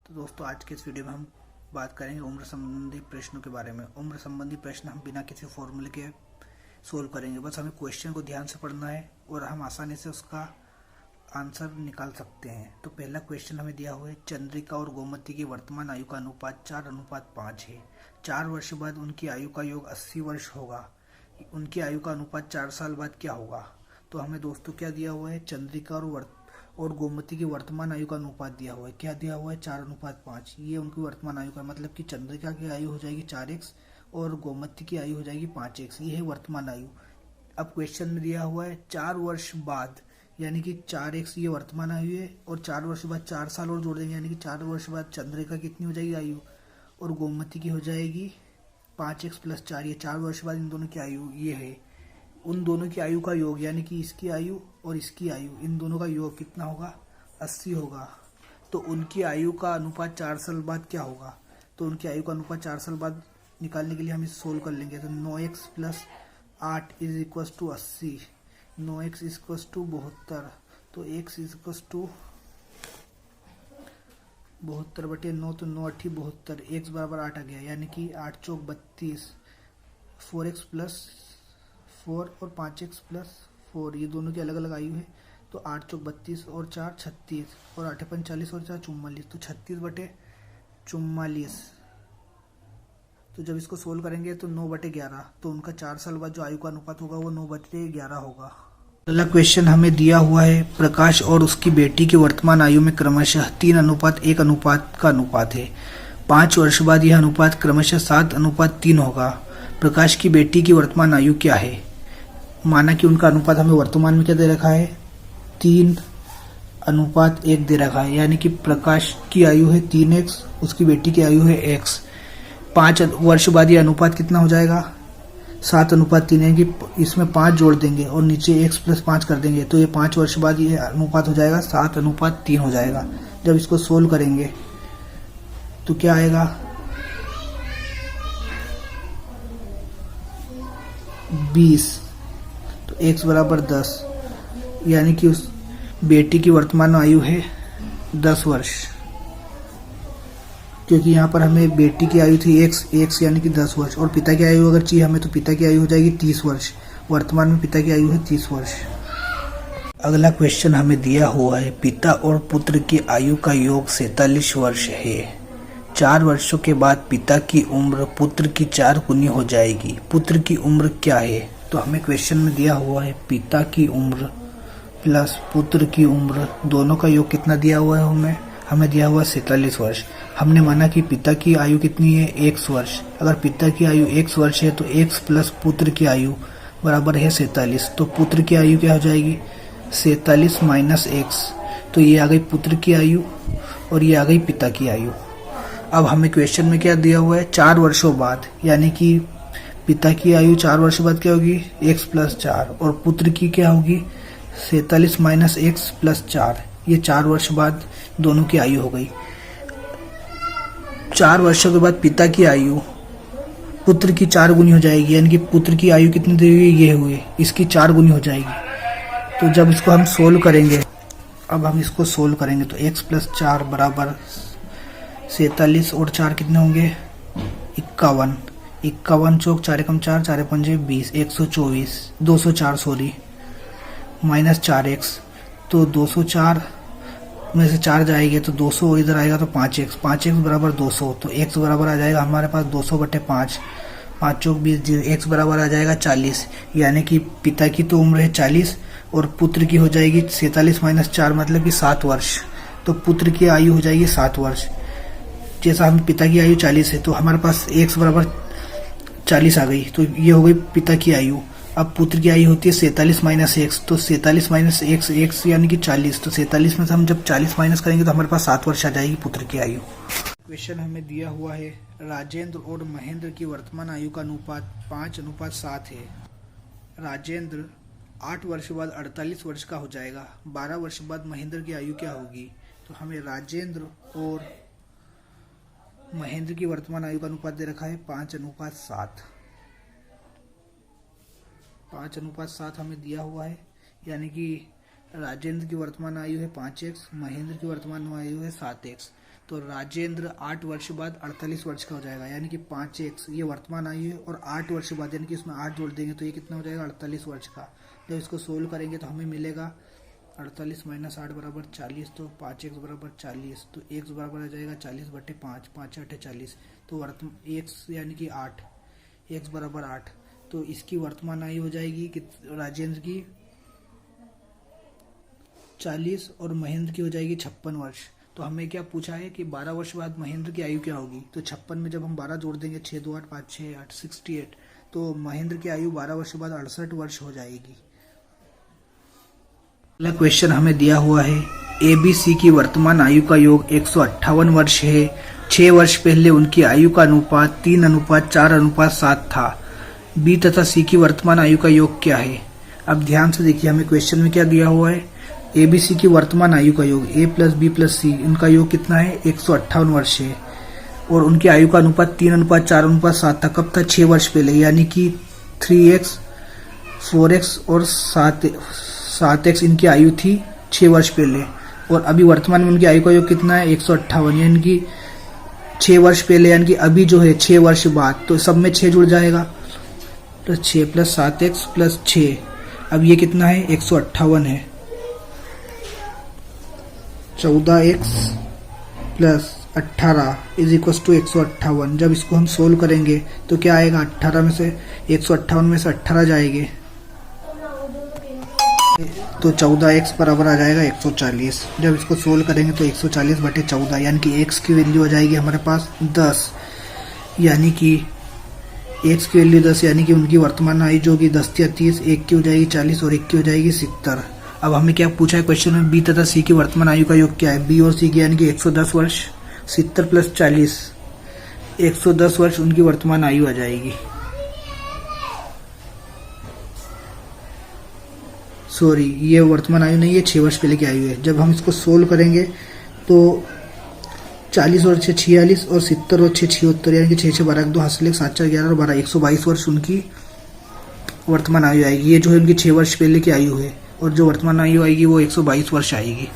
तो दोस्तों आज के इस वीडियो में हम बात करेंगे उम्र संबंधी प्रश्नों के बारे में। उम्र संबंधी प्रश्न हम बिना किसी फॉर्मूले के सोल्व करेंगे। बस हमें क्वेश्चन को ध्यान से पढ़ना है और हम आसानी से उसका आंसर निकाल सकते हैं। तो पहला क्वेश्चन हमें दिया हुआ है, चंद्रिका और गोमती की वर्तमान आयु का अनुपात 4:5 है। 4 वर्ष बाद उनकी आयु का योग 80 वर्ष होगा। उनकी आयु का अनुपात 4 साल बाद क्या होगा? तो हमें दोस्तों क्या दिया हुआ है, चंद्रिका और गोमती की वर्तमान आयु का अनुपात दिया हुआ है। क्या दिया हुआ है? 4:5। ये उनकी वर्तमान आयु का मतलब कि चंद्रिका की आयु हो जाएगी 4x और गोमती की आयु हो जाएगी 5x। ये है वर्तमान आयु। अब क्वेश्चन में दिया हुआ है 4 वर्ष बाद, यानी कि 4x ये वर्तमान आयु है और 4 वर्ष बाद 4 साल और जोड़ देंगे, यानी कि 4 वर्ष बाद चंद्रिका कितनी हो जाएगी आयु और गोमती की हो जाएगी 5x+4। ये 4 वर्ष बाद इन दोनों की आयु ये है। उन दोनों की आयु का योग, यानी कि इसकी आयु और इसकी आयु, इन दोनों का योग कितना होगा? 80 होगा। तो उनकी आयु का अनुपात 4 साल बाद क्या होगा? तो उनकी आयु का अनुपात 4 साल बाद निकालने के लिए हम इसे सोल्व कर लेंगे। तो 9x+8 = 80। 9x = 72। तो x = 72/9, तो 9 8 72, x बराबर 8 आ गया, यानी कि 8 चौक 32, 4x+4 और 5x+4, ये दोनों की अलग अलग आयु है। तो 8 चौक 32 और 4 36 और 8 पंच 40 और 4 44, तो 36/44। तो जब इसको सोल्व करेंगे तो 9/11, तो उनका 4 साल बाद जो आयु का अनुपात होगा वो 9/11 होगा। अगला क्वेश्चन हमें दिया हुआ है, प्रकाश और उसकी बेटी की वर्तमान आयु में क्रमशः 3:1 अनुपात का अनुपात है। 5 वर्ष बाद यह अनुपात क्रमशः 7:3 होगा। प्रकाश की बेटी की वर्तमान आयु क्या है? माना कि उनका अनुपात हमें वर्तमान में क्या दे रखा है? 3:1 दे रखा है, यानी कि प्रकाश की आयु है 3x, उसकी बेटी की आयु है x। 5 वर्ष बाद यह अनुपात कितना हो जाएगा? 7:3, यानी कि इसमें 5 जोड़ देंगे और नीचे x+5 कर देंगे, तो ये 5 वर्ष बाद ये अनुपात हो जाएगा 7:3 हो जाएगा। जब इसको सोल्व करेंगे तो क्या आएगा? 20। तो x बराबर 10, यानी कि उस बेटी की वर्तमान आयु है 10 वर्ष, क्योंकि यहाँ पर हमें बेटी की आयु थी x यानी कि 10 वर्ष, और पिता की आयु अगर चाहिए हमें तो पिता की आयु हो जाएगी 30 वर्ष। वर्तमान में पिता की आयु है 30 वर्ष। अगला क्वेश्चन हमें दिया हुआ है, पिता और पुत्र की आयु का योग 47 वर्ष है। 4 वर्षों के बाद पिता की उम्र पुत्र की 4 गुनी हो जाएगी। पुत्र की उम्र क्या है? तो हमें क्वेश्चन में दिया हुआ है, पिता की उम्र प्लस पुत्र की उम्र, दोनों का योग कितना दिया हुआ है? हमें दिया हुआ 47 वर्ष। हमने माना कि पिता की आयु कितनी है? x वर्ष। अगर पिता की आयु x वर्ष है तो x प्लस पुत्र की आयु बराबर है 47। तो पुत्र की आयु क्या हो जाएगी? 47 - x। तो ये आ गई पुत्र की आयु और ये आ गई पिता की आयु। अब हमें क्वेश्चन में क्या दिया हुआ है? 4 वर्षों बाद, यानी कि पिता की आयु 4 वर्ष बाद क्या होगी? x+4, और पुत्र की क्या होगी? 47 - x+4। ये 4 वर्ष बाद दोनों की आयु हो गई। 4 वर्षों के बाद पिता की आयु पुत्र की 4 गुनी हो जाएगी, यानी कि पुत्र की आयु कितनी दी हुई? ये हुए, इसकी 4 गुनी हो जाएगी। तो जब इसको हम सोल्व करेंगे, अब हम इसको सोल्व करेंगे तो x+4 बराबर 47 और 4 कितने होंगे? 51। 51 चौक 4 एकम 4, 4 पंजे 20, 124, 204 सॉरी, -4x। तो 204 में से 4 जाएंगे तो 200 और इधर आएगा तो 5x। 5x बराबर 200, तो x बराबर आ जाएगा हमारे पास 200/5। 5 चौक 20, x बराबर आ जाएगा 40, यानी कि पिता की तो उम्र है 40 और पुत्र की हो जाएगी 47 - 4 मतलब कि 7 वर्ष। तो पुत्र की आयु हो जाएगी 7 वर्ष। जैसा हम पिता की आयु 40 है तो हमारे पास x बराबर 40 आ गई, तो ये हो गई पिता की आयु। अब पुत्र की आयु होती है 47 - x, तो 47 - x यानी कि 40। तो 47 में से हम जब 40 माइनस करेंगे तो हमारे पास 7 वर्ष आ जाएगी पुत्र की आयु। क्वेश्चन हमें दिया हुआ है, राजेंद्र और महेंद्र की वर्तमान आयु का अनुपात 5:7 है। राजेंद्र 8 वर्ष बाद 48 वर्ष का हो जाएगा। 12 वर्ष बाद महेंद्र की आयु क्या होगी? तो हमें राजेंद्र और महेंद्र की वर्तमान आयु का अनुपात दे रखा है 5:7। 5:7 हमें दिया हुआ है, यानी कि राजेंद्र की वर्तमान आयु है 5x, महेंद्र की वर्तमान आयु है 7x। तो राजेंद्र 8 वर्ष बाद 48 वर्ष का हो जाएगा, यानी कि 5x ये वर्तमान आयु है और 8 वर्ष बाद यानी कि इसमें 8 जोड़ देंगे तो ये कितना हो जाएगा 48 वर्ष का। जब इसको सोल्व करेंगे तो हमें मिलेगा 48 माइनस 8 बराबर 40, तो 5x बराबर 40, तो x बराबर आ जाएगा 40/5, 5 8 40, तो x यानी कि 8, x बराबर 8, तो इसकी वर्तमान आयु हो जाएगी कि राजेंद्र की 40 और महेंद्र की हो जाएगी 56 वर्ष। तो हमें क्या पूछा है कि 12 वर्ष बाद महेंद्र की आयु क्या होगी, तो 56 में जब हम 12 जोड़ देंगे 6 2 8 5 6 8 68, तो महेंद्र की आयु 12 वर्ष बाद 68 वर्ष हो जाएगी। अगला क्वेश्चन हमें दिया हुआ है ABC की वर्तमान आयु का योग 158 वर्ष है। 6 वर्ष पहले उनकी आयु का अनुपात 3:4:7 था। B तथा C की वर्तमान आयु का योग क्या है। अब ध्यान से देखिए, हमें क्वेश्चन में क्या दिया हुआ है, ABC की वर्तमान आयु का योग A + B + C, इनका योग कितना है 158 वर्ष है और उनकी आयु का अनुपात 3:4:7 था। कब था, 6 वर्ष पहले, यानी कि 3x 4x और 7x इनकी आयु थी 6 वर्ष पहले, और अभी वर्तमान में उनकी आयु का योग कितना है 158, यानी कि 6 वर्ष पहले यानी कि अभी जो है 6 वर्ष बाद, तो सब में 6 जुड़ जाएगा, तो 6 + 7x + 6, अब ये कितना है 158 है। 14x + 18 = 158। जब इसको हम सोल्व करेंगे तो क्या आएगा, 18 में से 158 में से 18 जाएंगे तो 14x बराबर आ जाएगा 140। जब इसको सोल्व करेंगे तो 140/14, यानी कि x की वैल्यू हो जाएगी हमारे पास 10, यानी कि x की वैल्यू 10, यानी कि उनकी वर्तमान आयु जो कि 10 या 30, 1 की हो जाएगी 40 और 1 की हो जाएगी 70। अब हमें क्या पूछा है क्वेश्चन में, B तथा C की वर्तमान आयु का योग क्या है। B और C की यानी कि 110 वर्ष, 70 + 40, 110 वर्ष उनकी वर्तमान आयु आ जाएगी। सॉरी, ये वर्तमान आयु नहीं है, 6 वर्ष पहले की आयु है। जब हम इसको सोल्व करेंगे तो 40 और 6 46 और 70 और 6 76, यानी कि 6 6 12 2 हासिल 7 4 11 और 12 122 वर्ष उनकी वर्तमान आयु आएगी। ये जो है उनकी 6 वर्ष पहले की आयु है और जो वर्तमान आयु आएगी वो 122 वर्ष आएगी।